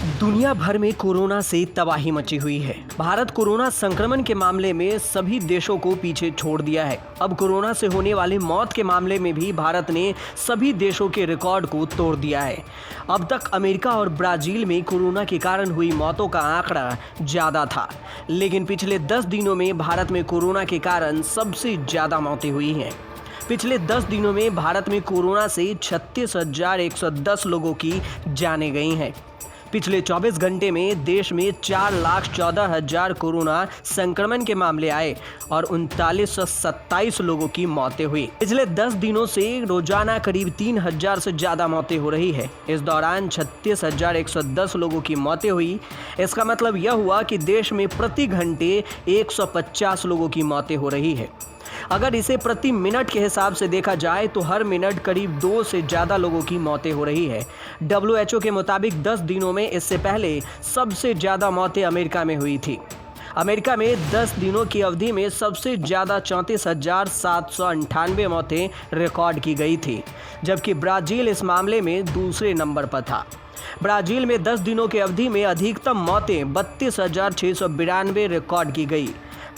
दुनिया भर में कोरोना से तबाही मची हुई है। भारत कोरोना संक्रमण के मामले में सभी देशों को पीछे छोड़ दिया है। अब कोरोना से होने वाली मौत के मामले में भी भारत ने सभी देशों के रिकॉर्ड को तोड़ दिया है। अब तक अमेरिका और ब्राजील में कोरोना के कारण हुई मौतों का आंकड़ा ज्यादा था, लेकिन पिछले 10 दिनों में भारत में कोरोना के कारण सबसे ज्यादा मौतें हुई हैं। पिछले 10 दिनों में भारत में कोरोना से 36,110 लोगों की जानें गई हैं। पिछले 24 घंटे में देश में 4,14,000 कोरोना संक्रमण के मामले आए और 3927 लोगों की मौतें हुई। पिछले 10 दिनों से रोजाना करीब 3,000 से ज्यादा मौतें हो रही है। इस दौरान 36,110 लोगों की मौतें हुई। इसका मतलब यह हुआ कि देश में प्रति घंटे 150 लोगों की मौतें हो रही है। अगर इसे प्रति मिनट के हिसाब से देखा जाए तो हर मिनट करीब 2 से ज़्यादा लोगों की मौतें हो रही है। WHO के मुताबिक 10 दिनों में इससे पहले सबसे ज़्यादा मौतें अमेरिका में हुई थी। अमेरिका में 10 दिनों की अवधि में सबसे ज़्यादा 34,798 मौतें रिकॉर्ड की गई थी, जबकि ब्राज़ील इस मामले में दूसरे नंबर पर था। ब्राज़ील में 10 दिनों की अवधि में अधिकतम मौतें 32,692 रिकॉर्ड की गई।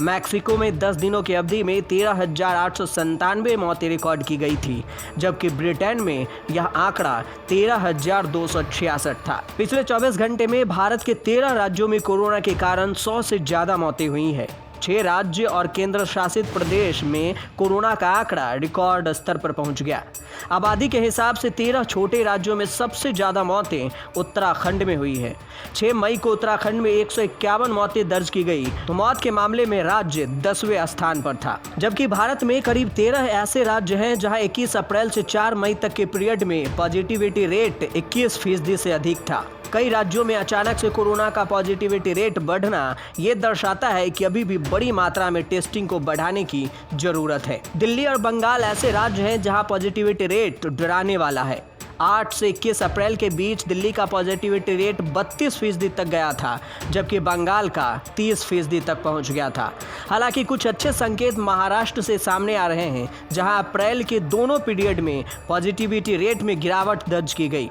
मैक्सिको में 10 दिनों की अवधि में 13,897 मौतें रिकॉर्ड की गई थी, जबकि ब्रिटेन में यह आंकड़ा 13,266 था। पिछले 24 घंटे में भारत के 13 राज्यों में कोरोना के कारण 100 से ज़्यादा मौतें हुई हैं। 6 राज्य और केंद्र शासित प्रदेश में कोरोना का आंकड़ा रिकॉर्ड स्तर पर पहुंच गया। आबादी के हिसाब से 13 छोटे राज्यों में सबसे ज़्यादा मौतें उत्तराखंड में हुई है। 6 मई को उत्तराखंड में 151 मौतें दर्ज की गई, तो मौत के मामले में राज्य 10वें स्थान पर था। जबकि भारत में करीब 13 ऐसे राज्य हैं जहां 21 अप्रैल से 4 मई तक के पीरियड में पॉजिटिविटी रेट 21% से अधिक था। कई राज्यों में अचानक से कोरोना का पॉजिटिविटी रेट बढ़ना ये दर्शाता है कि अभी भी बड़ी मात्रा में टेस्टिंग को बढ़ाने की जरूरत है। दिल्ली और बंगाल ऐसे राज्य हैं जहां पॉजिटिविटी रेट डराने वाला है। 8 से 21 अप्रैल के बीच दिल्ली का पॉजिटिविटी रेट 32% तक गया था, जबकि बंगाल का 30% तक पहुंच गया था। हालांकि कुछ अच्छे संकेत महाराष्ट्र से सामने आ रहे हैं, जहां अप्रैल के दोनों पीरियड में पॉजिटिविटी रेट में गिरावट दर्ज की गई।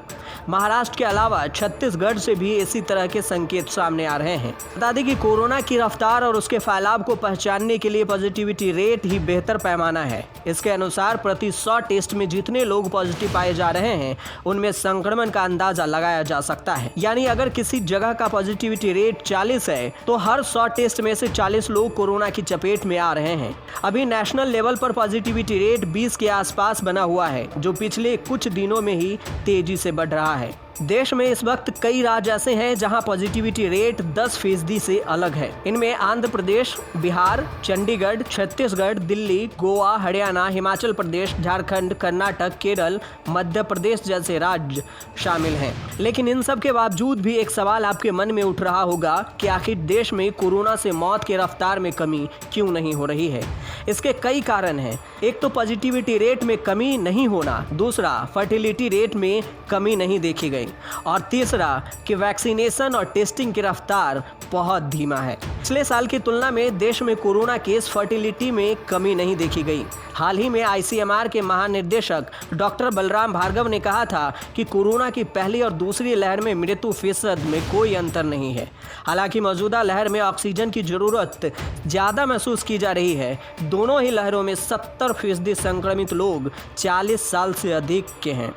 महाराष्ट्र के अलावा छत्तीसगढ़ से भी इसी तरह के संकेत सामने आ रहे हैं। बता दें कि कोरोना की रफ्तार और उसके फैलाव को पहचानने के लिए पॉजिटिविटी रेट ही बेहतर पैमाना है। इसके अनुसार प्रति 100 टेस्ट में जितने लोग पॉजिटिव पाए जा रहे हैं, उनमें संक्रमण का अंदाजा लगाया जा सकता है। यानी अगर किसी जगह का पॉजिटिविटी रेट 40 है, तो हर 100 टेस्ट में से 40 लोग कोरोना की चपेट में आ रहे हैं। अभी नेशनल लेवल पर पॉजिटिविटी रेट 20 के आसपास बना हुआ है, जो पिछले कुछ दिनों में ही तेजी से बढ़ रहा है। देश में इस वक्त कई राज्य ऐसे हैं जहां पॉजिटिविटी रेट 10% से अलग है। इनमें आंध्र प्रदेश, बिहार, चंडीगढ़, छत्तीसगढ़, दिल्ली, गोवा, हरियाणा, हिमाचल प्रदेश, झारखंड, कर्नाटक, केरल, मध्य प्रदेश जैसे राज्य शामिल हैं। लेकिन इन सब के बावजूद भी एक सवाल आपके मन में उठ रहा होगा कि आखिर देश में कोरोना से मौत की रफ्तार में कमी क्यों नहीं हो रही है। इसके कई कारण हैं। एक तो पॉजिटिविटी रेट में कमी नहीं होना, दूसरा फर्टिलिटी रेट में कमी नहीं देखी गई, और तीसरा कि वैक्सीनेशन और टेस्टिंग की रफ्तार बहुत धीमा है। पिछले साल की तुलना में देश में कोरोना केस फर्टिलिटी में कमी नहीं देखी गई। हाल ही में ICMR के महानिदेशक डॉक्टर बलराम भार्गव ने कहा था कि कोरोना की पहली और दूसरी लहर में मृत्यु फीसद में कोई अंतर नहीं है। हालांकि मौजूदा लहर में ऑक्सीजन की जरूरत ज़्यादा महसूस की जा रही है। दोनों ही लहरों में 70% संक्रमित लोग 40 साल से अधिक के हैं।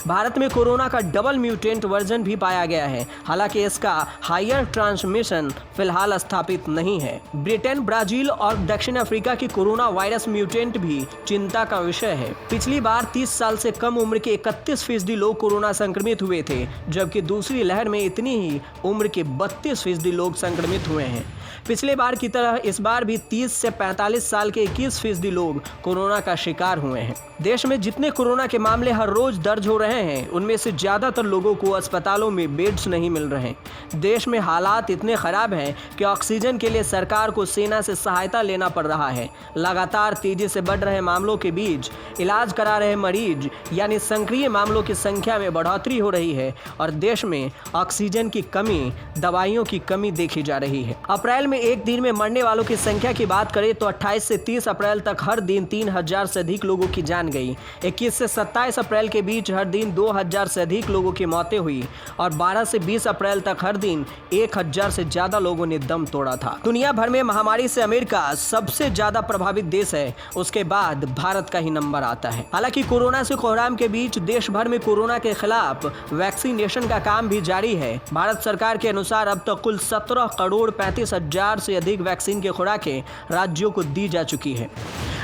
भारत में कोरोना का डबल म्यूटेंट वर्जन भी पाया गया है। हालांकि इसका हायर ट्रांसमिशन फिलहाल स्थापित नहीं है। ब्रिटेन, ब्राजील और दक्षिण अफ्रीका की कोरोना वायरस म्यूटेंट भी चिंता का विषय है। पिछली बार 30 साल से कम उम्र के 31% लोग कोरोना संक्रमित हुए थे, जबकि दूसरी लहर में इतनी ही उम्र के 32% लोग संक्रमित हुए हैं। पिछले बार की तरह इस बार भी 30 से 45 साल के 21% लोग कोरोना का शिकार हुए हैं। देश में जितने कोरोना के मामले हर रोज दर्ज हो रहे हैं, उनमें से ज़्यादातर लोगों को अस्पतालों में बेड्स नहीं मिल रहे। देश में हालात इतने खराब हैं कि ऑक्सीजन के लिए सरकार को सेना से सहायता लेना पड़ रहा है। लगातार तेजी से बढ़ रहे मामलों के बीच इलाज करा रहे मरीज यानी सक्रिय मामलों की संख्या में बढ़ोतरी हो रही है और देश में ऑक्सीजन की कमी, दवाइयों की कमी देखी जा रही है। अप्रैल में एक दिन में मरने वालों की संख्या की बात करें तो 28 से 30 अप्रैल तक हर दिन 3000 से अधिक लोगों की जान गई। 21 से 27 अप्रैल के बीच हर दिन 2000 से अधिक लोगों की मौतें हुई और 12 से 20 अप्रैल तक हर दिन 1000 से ज्यादा लोगों ने दम तोड़ा था। दुनिया भर में महामारी से अमेरिका सबसे ज्यादा प्रभावित देश है, उसके बाद भारत का ही नंबर आता है। हालांकि कोरोना से कोहराम के बीच देश भर में कोरोना के खिलाफ वैक्सीनेशन का काम भी जारी है। भारत सरकार के अनुसार अब तक कुल 17,35,00,000 से अधिक वैक्सीन की खुराकें राज्यों को दी जा चुकी है।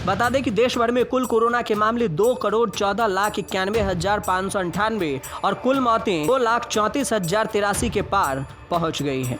बता दें कि देश भर में कुल कोरोना के मामले 2,14,91,598 और कुल मौतें 2,34,083 के पार पहुंच गई हैं।